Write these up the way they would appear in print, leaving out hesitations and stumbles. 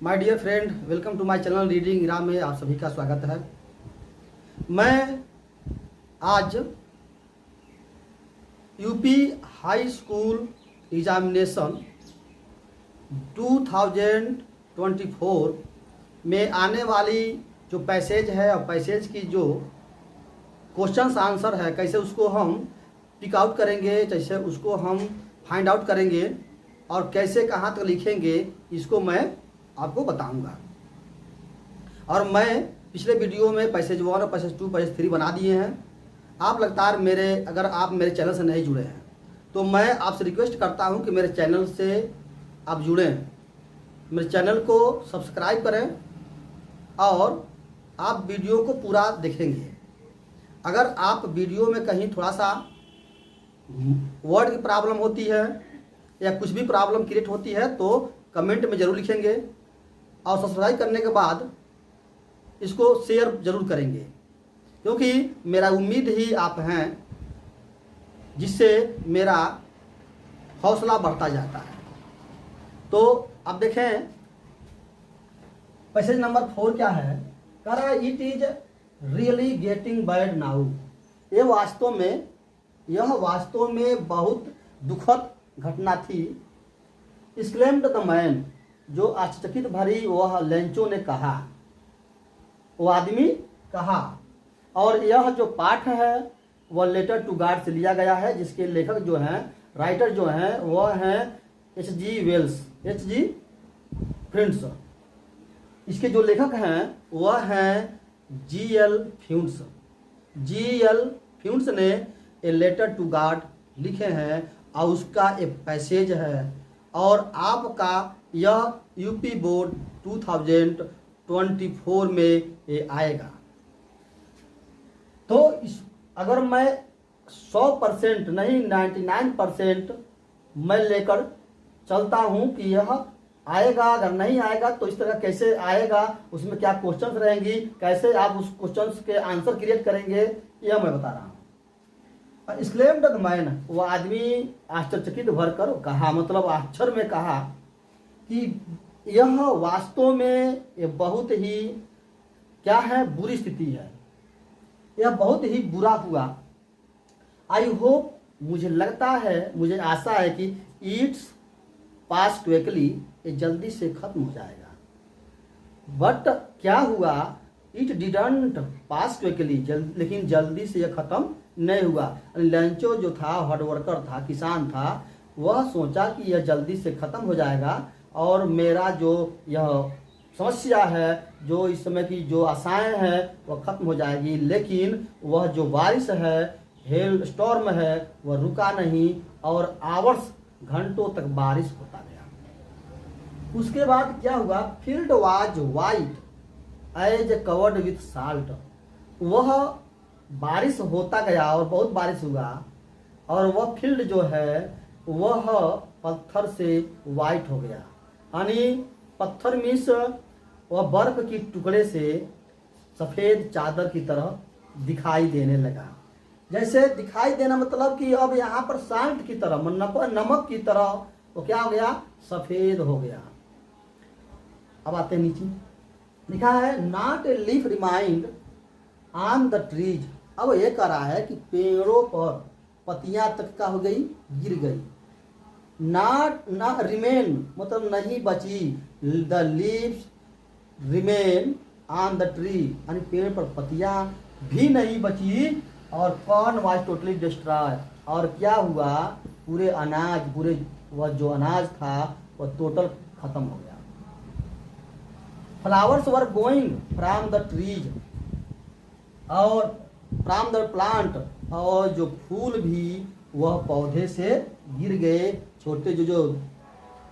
My dear friend, welcome to my channel reading Iram में आप सभी का स्वागत है। मैं आज यूपी हाई स्कूल एग्जामिनेशन 2024 में आने वाली जो पैसेज है और पैसेज की जो क्वेश्चंस आंसर है, कैसे उसको हम पिक आउट करेंगे, कैसे उसको हम फाइंड आउट करेंगे और कैसे कहाँ तक लिखेंगे, इसको मैं आपको बताऊंगा। और मैं पिछले वीडियो में पैसेज 1 और पैसेज 2 पैसेज 3 बना दिए हैं। आप लगातार अगर आप मेरे चैनल से नहीं जुड़े हैं तो मैं आपसे रिक्वेस्ट करता हूं कि मेरे चैनल से आप जुड़ें, मेरे चैनल को सब्सक्राइब करें और आप वीडियो को पूरा देखेंगे। अगर आप वीडियो में कहीं थोड़ा सा वर्ड की प्रॉब्लम होती है या कुछ भी प्रॉब्लम क्रिएट होती है तो कमेंट में ज़रूर लिखेंगे और सब्सक्राइब करने के बाद इसको शेयर ज़रूर करेंगे, क्योंकि मेरा उम्मीद ही आप हैं, जिससे मेरा हौसला बढ़ता जाता है। तो अब देखें पैसेज नंबर 4 क्या है। कह रहा है it is really getting bad now. यह वास्तव में बहुत दुखद घटना थी। एक्सक्लेम्ड द मैन, जो आश्चर्यचकित भरी वह लेंचो ने कहा, वो आदमी कहा। और यह जो पाठ है वह लेटर टू गॉड से लिया गया है, जिसके लेखक जो हैं, राइटर जो हैं, वह हैं H.G. Wells, H.G. फ्रिंट्स। इसके जो लेखक हैं वह हैं G.L. फ्यूंट्स। G.L. फ्यूंट्स ने ए लेटर टू गॉड लिखे हैं और उसका एक पैसेज है और आपका यह यूपी बोर्ड 2024 में ये आएगा। तो अगर मैं 100% नहीं 99% मैं लेकर चलता हूं कि यह आएगा, अगर नहीं आएगा तो इस तरह कैसे आएगा, उसमें क्या क्वेश्चंस रहेंगी, कैसे आप उस क्वेश्चंस के आंसर क्रिएट करेंगे, यह मैं बता रहा हूं। एक्सक्लेम्ड द मैन, वो आदमी आश्चर्यचकित भरकर कहा, मतलब आश्चर्य में कहा कि यह वास्तव में ये बहुत ही क्या है, बुरी स्थिति है, यह बहुत ही बुरा हुआ। आई होप, मुझे लगता है, मुझे आशा है कि इट्स पास क्विकली, ये जल्दी से खत्म हो जाएगा। बट क्या हुआ, इट डिडंट पास क्विकली, लेकिन जल्दी से यह खत्म नहीं हुआ। लेंचो जो था, हार्डवर्कर था, किसान था, वह सोचा कि यह जल्दी से खत्म हो जाएगा और मेरा जो यह समस्या है, जो इस समय की जो आशाएं हैं, वह खत्म हो जाएगी। लेकिन वह जो बारिश है, हेल स्टॉर्म है, वह रुका नहीं और आवर्स, घंटों तक बारिश होता गया। उसके बाद क्या हुआ, field was white as covered with salt. वह बारिश होता गया और बहुत बारिश हुआ और वह फील्ड जो है वह पत्थर से वाइट हो गया। यानी पत्थर मीन्स वह बर्फ की टुकड़े से सफ़ेद चादर की तरह दिखाई देने लगा। जैसे दिखाई देना मतलब कि अब यहाँ पर साल्ट की तरह, नमक की तरह वो क्या हो गया, सफ़ेद हो गया। अब आते हैं नीचे, लिखा है not a leaf remind on the trees. अब ये कह रहा है कि पेड़ों पर पत्तियां तक का हो गई, गिर गई। नॉट रिमेन मतलब नहीं बची, the leaves remain on the tree, यानी पेड़ पर पत्तियां भी नहीं बची। और कॉर्न वाज टोटली डिस्ट्रॉय, और क्या हुआ, पूरे अनाज, पूरे वह जो अनाज था वह टोटल खत्म हो गया। Flowers were going from the trees, और फ्रॉम द प्लांट, और जो फूल भी वह पौधे से गिर गए। छोटे जो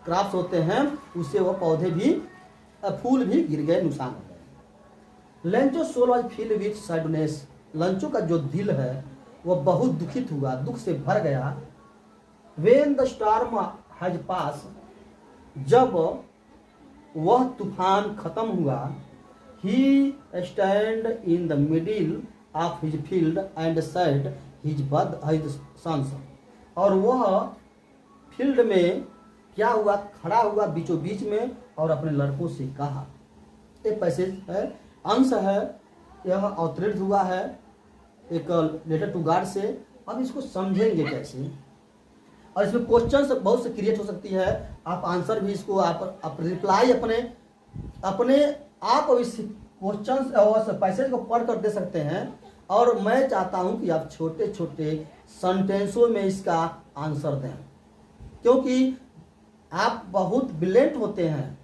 क्रॉप्स होते हैं उससे वह पौधे भी, फूल भी गिर गए, नुकसान हो गए। Lencho soul was filled with sadness, Lencho का जो दिल है वह बहुत दुखित हुआ, दुख से भर गया। When the storm has pass, जब वह तूफान खत्म हुआ, he stand in the middle of his field and said his sons, और वह फील्ड में क्या हुआ, खड़ा हुआ बीचों बीच में और अपने लड़कों से कहा। एक पैसेज है, अंश है, यह अवतरित हुआ है एक लेटर टू गॉड से। अब इसको समझेंगे कैसे, और इसमें क्वेश्चन बहुत से क्रिएट हो सकती है। आप आंसर भी इसको आप रिप्लाई अपने आप इस क्वेश्चन और पैसेज को पढ़ कर दे सकते हैं। और मैं चाहता हूं कि आप छोटे छोटे सेंटेंसों में इसका आंसर दें, क्योंकि आप बहुत ब्रिलियंट होते हैं।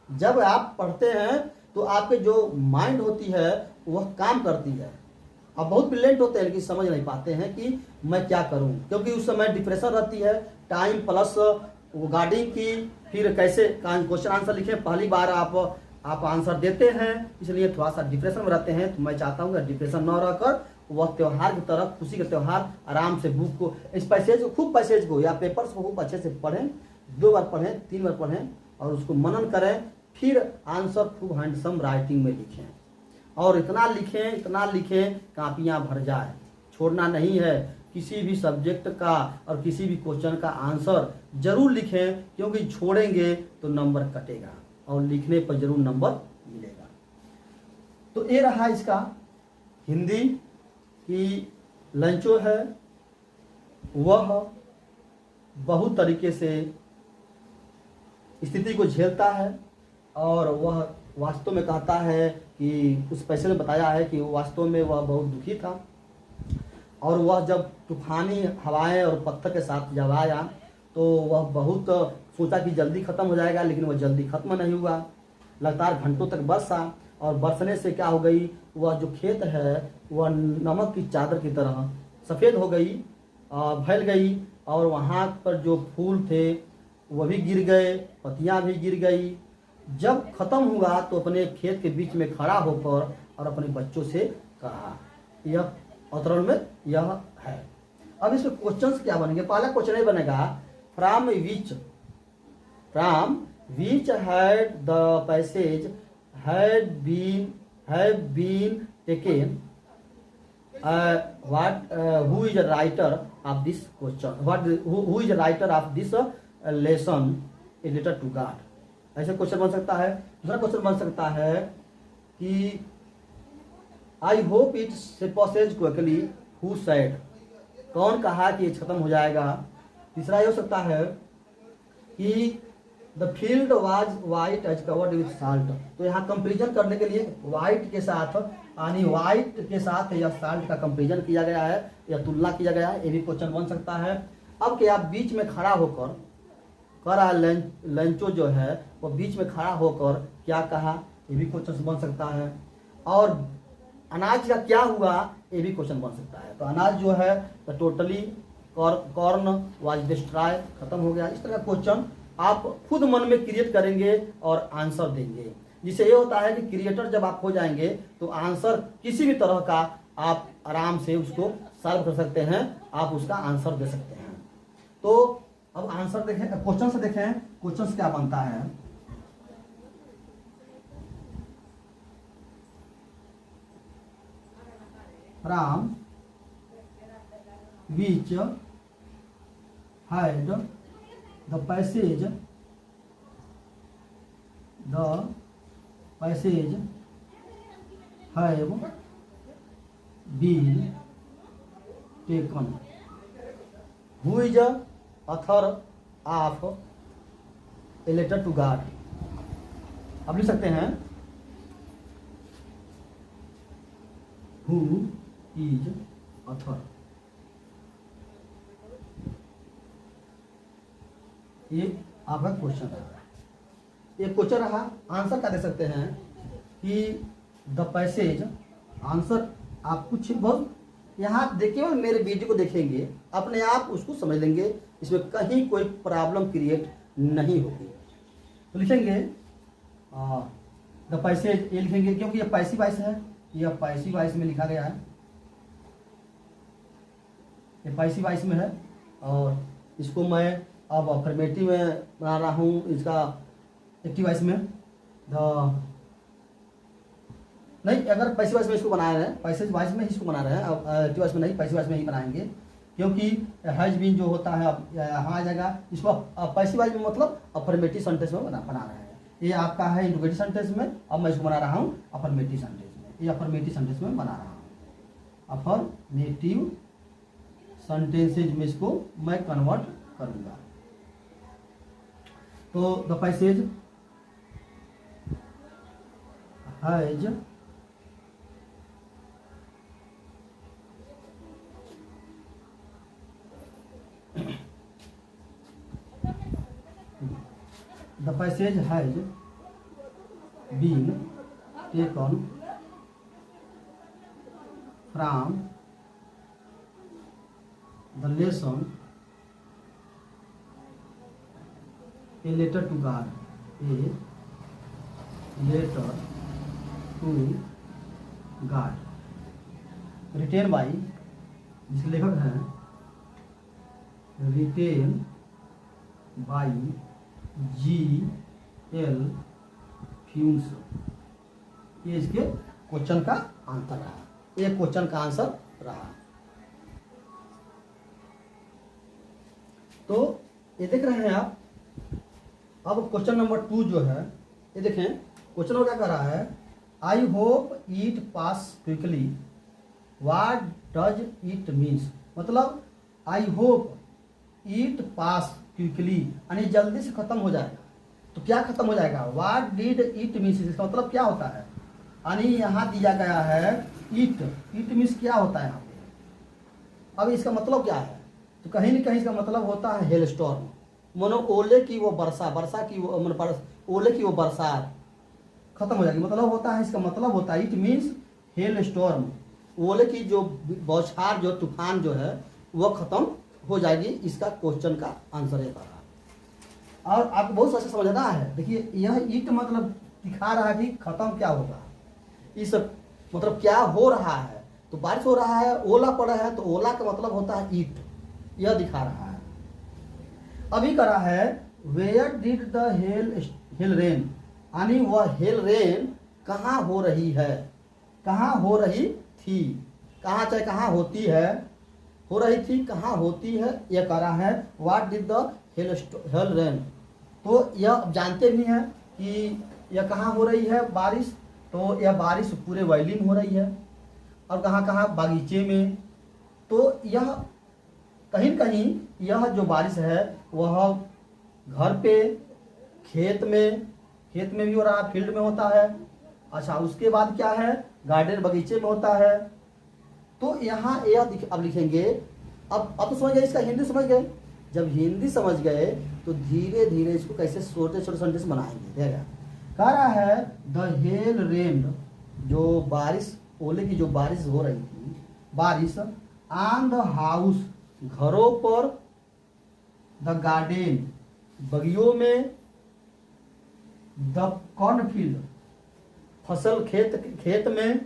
जब आप पढ़ते हैं तो आपके जो माइंड होती है वह काम करती है। आप बहुत ब्रिलियंट होते हैं लेकिन समझ नहीं पाते हैं कि मैं क्या करूं, क्योंकि उस समय डिप्रेशन रहती है, टाइम प्लस गार्डिंग की, फिर कैसे क्वेश्चन आंसर लिखें, पहली बार आप आंसर देते हैं, इसलिए थोड़ा सा डिप्रेशन में रहते हैं। तो मैं चाहता हूँ कि डिप्रेशन न रहकर वह त्यौहार की तरह, खुशी का त्यौहार, आराम से बुक को, इस पैसेज को, खूब पैसेज को या पेपर्स को खूब अच्छे से पढ़ें, 2 बार पढ़ें, 3 बार पढ़ें और उसको मनन करें। फिर आंसर खूब हैंडसम राइटिंग में लिखें, और इतना लिखें कापियाँ भर जाए, छोड़ना नहीं है। किसी भी सब्जेक्ट का और किसी भी क्वेश्चन का आंसर जरूर लिखें, क्योंकि छोड़ेंगे तो नंबर कटेगा और लिखने पर जरूर नंबर मिलेगा। तो ये रहा इसका हिंदी की लंचो है, वह बहुत तरीके से स्थिति को झेलता है, और वह वास्तव में कहता है कि उस पैसे में बताया है कि वास्तव में वह बहुत दुखी था, और वह जब तूफानी हवाएं और पत्थर के साथ जब आया तो वह बहुत सोचा कि जल्दी ख़त्म हो जाएगा, लेकिन वह जल्दी ख़त्म नहीं हुआ। लगातार घंटों तक बरसा, और बरसने से क्या हो गई, वह जो खेत है वह नमक की चादर की तरह सफ़ेद हो गई, फैल गई, और वहाँ पर जो फूल थे वह भी गिर गए, पत्तियाँ भी गिर गई। जब ख़त्म हुआ तो अपने खेत के बीच में खड़ा होकर और अपने बच्चों से कहा। यह अवतरण में यह है। अब इसमें क्वेश्चंस क्या बनेंगे? पहला क्वेश्चन ये बनेगा, from which had the passage have been taken, who is a writer of this question, who is a writer of this lesson, a letter to God। ऐसे क्वेश्चन बन सकता है। दूसरा क्वेश्चन बन सकता है कि आई hope it passage quickly, who said, कौन कहा कि ये खत्म हो जाएगा। तीसरा ये हो सकता है कि the field was white as covered with salt. तो यहाँ कंपेरिजन करने के लिए वाइट के साथ, यानी वाइट के साथ या साल्ट का कंपेरिजन किया गया है या तुलना किया गया है, ये भी क्वेश्चन बन सकता है। अब क्या बीच में खड़ा होकर लंचो जो है वो बीच में खड़ा होकर क्या कहा, ये भी क्वेश्चन बन सकता है। और अनाज का क्या हुआ, ये भी क्वेश्चन बन सकता है। तो अनाज जो है तो टोटली कॉर्न वाज डिस्ट्रॉय, खत्म हो गया। इस तरह का क्वेश्चन आप खुद मन में क्रिएट करेंगे और आंसर देंगे, जिससे ये होता है कि क्रिएटर जब आप हो जाएंगे तो आंसर किसी भी तरह का आप आराम से उसको सॉल्व कर सकते हैं, आप उसका आंसर दे सकते हैं। तो अब आंसर देखें, क्वेश्चन से देखें क्वेश्चन से क्या बनता है। From which had the passage have been taken, who is the author of a letter to God। अब लिख सकते हैं who is author। ये आपका क्वेश्चन रहा। ये क्वेश्चन रहा। आंसर क्या दे सकते हैं कि द पैसेज, आंसर आप कुछ बहुत यहाँ देखिए, मेरे वीडियो को देखेंगे अपने आप उसको समझ लेंगे, इसमें कहीं कोई प्रॉब्लम क्रिएट नहीं होगी। तो लिखेंगे द पैसेज, ये लिखेंगे क्योंकि ये पैसिव वॉइस है, यह पैसिव वॉइस में लिखा गया है, ये पैसिव वॉइस में है। और इसको मैं अब अफर्मेटिव में बना रहा हूँ, इसका एक्टिव वॉइस में नहीं, अगर पैसिव वॉइस में इसको बना रहे हैं, पैसिव वॉइस में इसको बना रहे हैं, अब एक्टिव वॉइस में नहीं, पैसिव वॉइस में ही बनाएंगे, क्योंकि हैज बीन जो होता है अब यहाँ आ जाएगा। इसको पैसिव वॉइस में मतलब अफर्मेटिव सेंटेंस में बना रहे हैं। ये आपका है इंट्रोगेटिव सेंटेंस में। अब मैं इसको बना रहा हूँ अफर्मेटिव सेंटेंस में। ये अफर्मेटिव सेंटेंस में बना रहा हूँ। अफर्मेटिव सेंटेंसेज में इसको मैं कन्वर्ट करूँगा। तो the passage has the passage has been taken from the lesson a letter to God, a letter to God, written by, जिसके लेखक हैं, written by G.L. फ्यून्स। ये इसके क्वेश्चन का आंसर रहा। ये क्वेश्चन का आंसर रहा। तो ये देख रहे हैं आप। अब क्वेश्चन नंबर 2 जो है, ये देखें क्वेश्चन क्या कर रहा है, I hope it pass quickly, what does it means. मतलब I hope it pass quickly यानी जल्दी से खत्म हो जाएगा। तो क्या खत्म हो जाएगा, व्हाट डिड इट मीन्स, इसका मतलब क्या होता है। यानी यहाँ दिया गया है इट मीन्स क्या होता है यहाँ पे। अब इसका मतलब क्या है, तो कहीं न कहीं इसका मतलब होता है हेल स्टॉर्म। मनो ओले की वो वर्षा की वो ओले की वो बरसात खत्म हो जाएगी। मतलब होता है, इसका मतलब होता है इट मीन्स हेल स्टॉर्म, ओले की जो बौछार जो तूफान जो है वो खत्म हो जाएगी। इसका क्वेश्चन का आंसर है। और आपको बहुत अच्छा समझना है। देखिए यह इट मतलब दिखा रहा है कि खत्म क्या होगा, इस मतलब क्या हो रहा है। तो बारिश हो रहा है, ओला पड़ा है, तो ओला का मतलब होता है ईट, यह दिखा रहा है। अभी करा है where did the hail rain, यानी वह हेल रेन कहाँ हो रही है, कहाँ हो रही थी, कहाँ चाहे कहाँ होती है, हो रही थी कहाँ होती है, यह करा है what did the hail rain. तो यह जानते भी हैं कि यह कहाँ हो रही है बारिश, तो यह बारिश पूरे वैली में हो रही है और कहाँ कहाँ बागीचे में। तो यह कहीं न कहीं यह जो बारिश है वह घर पे, खेत में भी हो रहा है, फील्ड में होता है। अच्छा उसके बाद क्या है, गार्डन बगीचे में होता है। तो यहाँ यह अब लिखेंगे। अब तो समझ गए, इसका हिंदी समझ गए। जब हिंदी समझ गए तो धीरे धीरे इसको कैसे छोटे छोटे सेंटेंस बनाएंगे। देखा कह रहा है द हेल रेन, जो बारिश, ओले की जो बारिश हो रही थी, बारिश ऑन द हाउस, घरों पर, द गार्डन, बगियों में, द कॉर्नफील्ड, फसल खेत में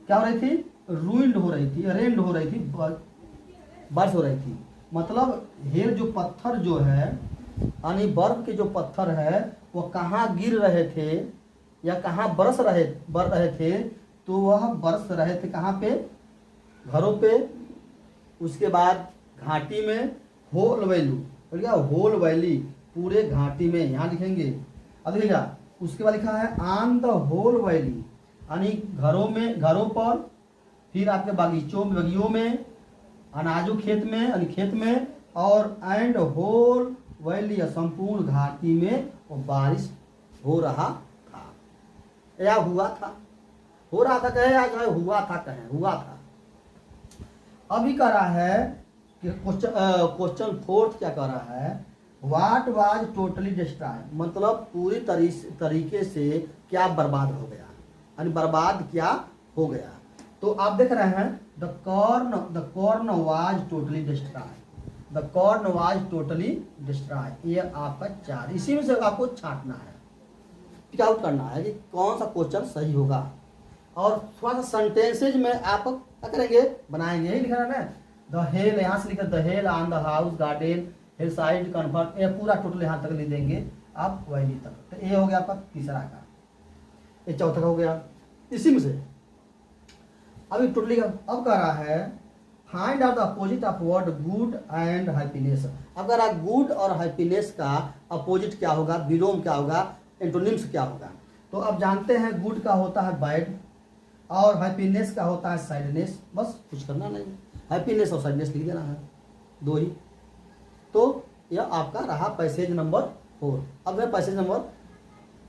क्या हो रही थी, रेंड हो रही थी, बारिश हो रही थी। मतलब हेल जो पत्थर जो है, यानी बर्फ के जो पत्थर है वो कहाँ गिर रहे थे या कहाँ बरस रहे थे, तो वह बरस रहे थे कहाँ पे, घरों पे। उसके बाद घाटी में, होल वैली, बोल गया होल वैली, पूरे घाटी में, यहाँ लिखेंगे। अब देखिएगा उसके बाद लिखा है ऑन द होल वैली, यानी घरों पर, फिर आपके बगियों में, अनाजों खेत में, और एंड होल वैली, संपूर्ण घाटी में वो बारिश हो रहा था या हुआ था, हो रहा था कहे, आज हुआ था कहे, हुआ था। अभी कह रहा है कि क्वेश्चन 4 क्या कह रहा है, व्हाट वाज टोटली डिस्ट्रॉयड, मतलब पूरी तरीके से क्या बर्बाद हो गया, यानी बर्बाद क्या हो गया। तो आप देख रहे हैं the corn was totally destroyed, the corn was totally destroyed. ये आपका 4, इसी में से आपको छांटना है, पिक आउट करना है कि कौन सा क्वेश्चन सही होगा। और थोड़ा सा सेंटेंसेज में आप क्या करेंगे, बनाएंगे, यही लिखा है ना। द हेल, यहाँ से लिखा the hell on the house, garden, hill side, confer, ये पूरा टोटल यहाँ तक लिख देंगे आप वैली तक। तो ये हो गया आपका तीसरा का, ये चौथा का हो गया। इसी में से अभी टोटली अब कह रहा है find out the opposite of word good and happiness. अगर आप गुड और हैप्पीनेस का अपोजिट क्या होगा, विलोम क्या होगा, एंटोनिम्स क्या होगा। तो अब जानते हैं गुड का होता है बैड और हैप्पीनेस का होता है सैडनेस। बस कुछ करना नहीं, हैप्पीनेस और सैडनेस लिख देना है, दो ही। तो यह आपका रहा पैसेज नंबर 4। अब है पैसेज नंबर